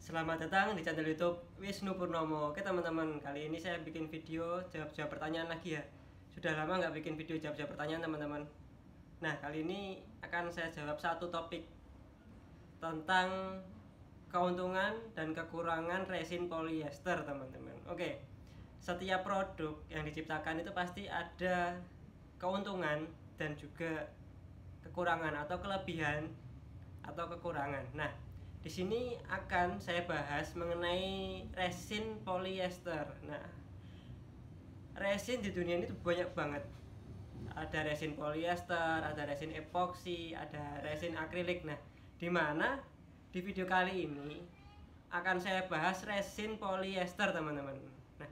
Selamat datang di channel YouTube Wisnu Purnomo. Oke teman-teman, kali ini saya bikin video jawab-jawab pertanyaan lagi ya. Sudah lama nggak bikin video jawab-jawab pertanyaan teman-teman. Nah, kali ini akan saya jawab satu topik tentang keuntungan dan kekurangan resin polyester teman-teman. Oke, setiap produk yang diciptakan itu pasti ada keuntungan dan juga kekurangan atau kelebihan atau kekurangan. Nah, di sini akan saya bahas mengenai resin polyester. Nah, resin di dunia ini tuh banyak banget. Ada resin polyester, ada resin epoksi, ada resin akrilik. Nah, di mana di video kali ini akan saya bahas resin polyester, teman-teman. Nah,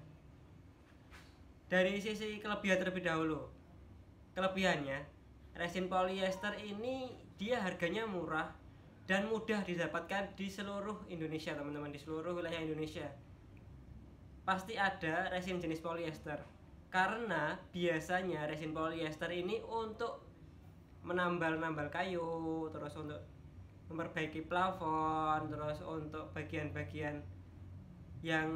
dari sisi kelebihan terlebih dahulu. Kelebihannya, resin polyester ini dia harganya murah dan mudah didapatkan di seluruh Indonesia, teman-teman. Di seluruh wilayah Indonesia pasti ada resin jenis polyester, karena biasanya resin polyester ini untuk menambal kayu, terus untuk memperbaiki plafon, terus untuk bagian-bagian yang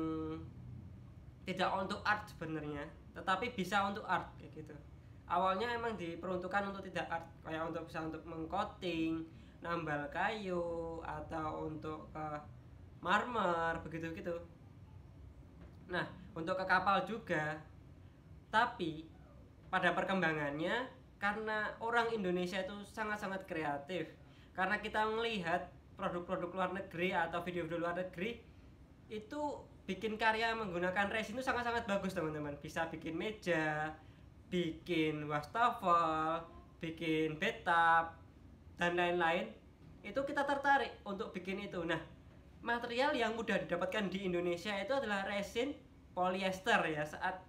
tidak untuk art sebenarnya, tetapi bisa untuk art kayak gitu. Awalnya emang diperuntukkan untuk tidak art, kayak untuk bisa untuk mengcoating, nambal kayu, atau untuk ke marmer begitu gitu. Nah, untuk ke kapal juga. Tapi pada perkembangannya, karena orang Indonesia itu sangat-sangat kreatif, karena kita melihat produk-produk luar negeri atau video-video luar negeri itu bikin karya menggunakan resin itu sangat-sangat bagus, teman-teman. Bisa bikin meja, bikin wastafel, bikin bathtub, dan lain-lain. Itu kita tertarik untuk bikin itu. Nah, material yang mudah didapatkan di Indonesia itu adalah resin polyester ya saat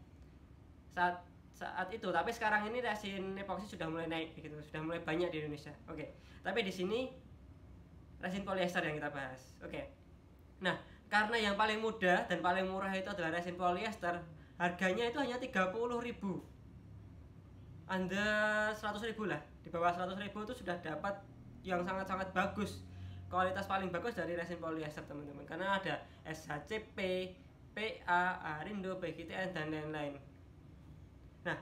itu. Tapi sekarang ini resin epoksi sudah mulai naik gitu, sudah mulai banyak di Indonesia. Oke. Tapi di sini resin polyester yang kita bahas. Oke. Nah, karena yang paling mudah dan paling murah itu adalah resin polyester, harganya itu hanya 30.000. Anda 100.000 lah, di bawah 100.000 itu sudah dapat yang sangat-sangat bagus, kualitas paling bagus dari resin polyester, teman-teman. Karena ada SHCP, PA, Arindo, PGTN, dan lain-lain. Nah,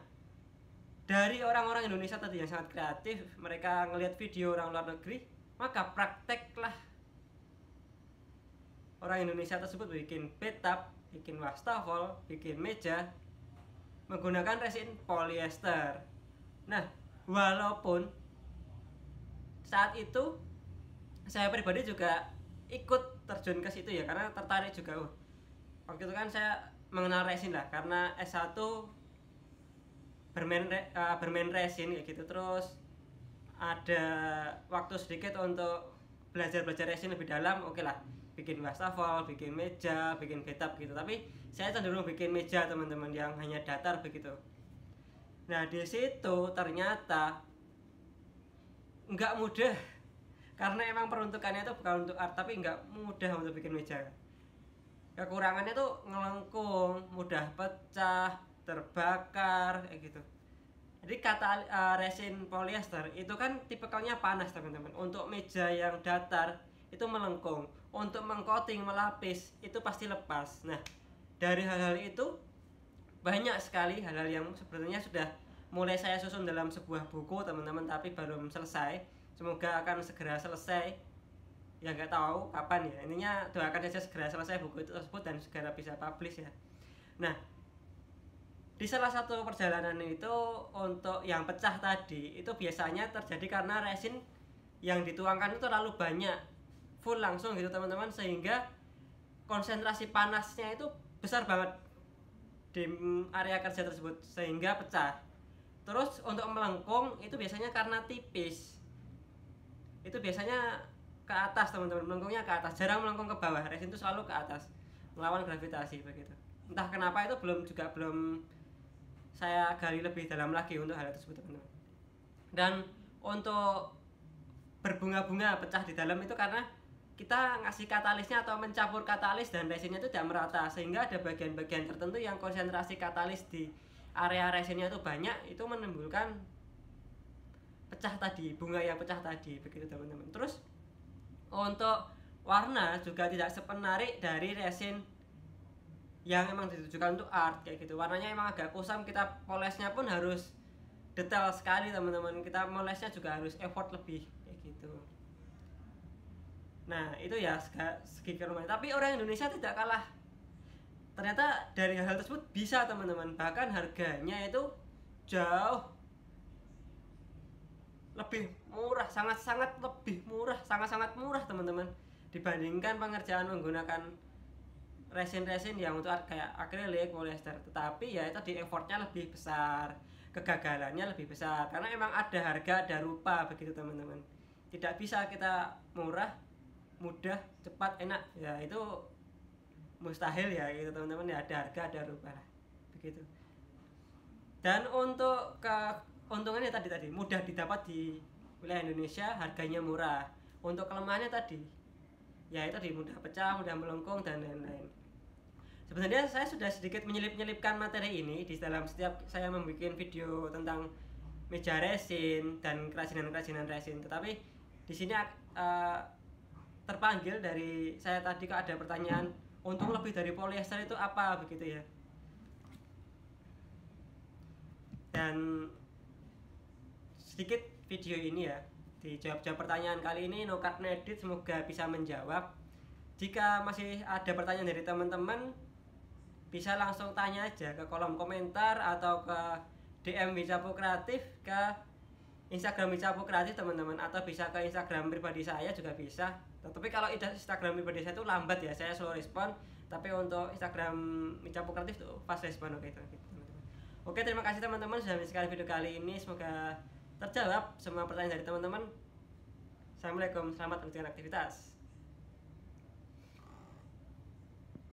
dari orang-orang Indonesia tadi yang sangat kreatif, mereka ngelihat video orang luar negeri, maka prakteklah orang Indonesia tersebut bikin bathtub, bikin wastafel, bikin meja menggunakan resin polyester. Nah, walaupun saat itu saya pribadi juga ikut terjun ke situ ya, karena tertarik juga. Waktu itu kan saya mengenal resin lah, karena S1 bermain resin kayak gitu. Terus ada waktu sedikit untuk belajar resin lebih dalam. Oke lah, bikin wastafel, bikin meja, bikin bathtub gitu. Tapi saya cenderung bikin meja, teman-teman, yang hanya datar begitu. Nah, di situ ternyata nggak mudah, karena emang peruntukannya itu bukan untuk art, tapi nggak mudah untuk bikin meja. Kekurangannya tuh ngelengkung, mudah pecah, terbakar kayak gitu. Jadi kata resin polyester itu kan tipikalnya panas, teman-teman. Untuk meja yang datar itu melengkung, untuk mengcoating, melapis itu pasti lepas. Nah, dari hal-hal itu banyak sekali hal-hal yang sebenarnya sudah mulai saya susun dalam sebuah buku, teman-teman, tapi belum selesai. Semoga akan segera selesai. Ya nggak tahu kapan ya. Intinya doakan saja segera selesai buku itu tersebut dan segera bisa publish ya. Nah, di salah satu perjalanan itu, untuk yang pecah tadi itu biasanya terjadi karena resin yang dituangkan itu terlalu banyak, full langsung gitu, teman-teman, sehingga konsentrasi panasnya itu besar banget di area kerja tersebut sehingga pecah. Terus untuk melengkung itu biasanya karena tipis, itu biasanya ke atas, teman-teman, melengkungnya ke atas, jarang melengkung ke bawah. Resin itu selalu ke atas melawan gravitasi begitu. Entah kenapa, itu belum saya gali lebih dalam lagi untuk hal tersebut, teman-teman. Dan untuk berbunga-bunga pecah di dalam itu karena kita ngasih katalisnya atau mencampur katalis dan resinnya itu tidak merata, sehingga ada bagian-bagian tertentu yang konsentrasi katalis di area resinnya itu banyak, itu menimbulkan pecah tadi, bunga yang pecah tadi begitu, teman-teman. Terus untuk warna juga tidak sepenarik dari resin yang emang ditujukan untuk art kayak gitu. Warnanya emang agak kusam, kita polesnya pun harus detail sekali teman-teman, kita molesnya juga harus effort lebih kayak gitu. Nah itu ya segi kerumahan, tapi orang Indonesia tidak kalah, ternyata dari hal tersebut bisa teman-teman, bahkan harganya itu jauh lebih murah, sangat-sangat lebih murah, sangat-sangat murah teman-teman, dibandingkan pengerjaan menggunakan resin-resin yang untuk kayak akrilik, polyester. Tetapi ya itu di effortnya lebih besar, kegagalannya lebih besar, karena emang ada harga ada rupa begitu teman-teman. Tidak bisa kita murah, mudah, cepat, enak, ya itu mustahil ya gitu teman-teman. Ya ada harga ada rupa lah begitu. Dan untuk keuntungannya tadi mudah didapat di wilayah Indonesia, harganya murah. Untuk kelemahannya tadi ya itu mudah pecah, mudah melengkung dan lain-lain. Sebenarnya saya sudah sedikit menyelip-nyelipkan materi ini di dalam setiap saya membuat video tentang meja resin dan kerajinan-kerajinan resin. Tetapi di sini terpanggil dari saya tadi kok ada pertanyaan, untung lebih dari polyester itu apa begitu ya. Dan sedikit video ini ya, dijawab-jawab pertanyaan kali ini no cut no edit, semoga bisa menjawab. Jika masih ada pertanyaan dari teman-teman, bisa langsung tanya aja ke kolom komentar atau ke DM Wicapu Kreatif, ke Instagram Wicapu Kreatif teman-teman, atau bisa ke Instagram pribadi saya juga bisa. Tapi kalau Instagram pribadi saya itu lambat ya, saya slow respon. Tapi untuk Instagram Wicapu Kreatif tuh fast respon. Oke teman-teman. Oke, terima kasih teman-teman sudah menyaksikan video kali ini. Semoga terjawab semua pertanyaan dari teman-teman. Assalamualaikum, selamat melanjutkan aktivitas.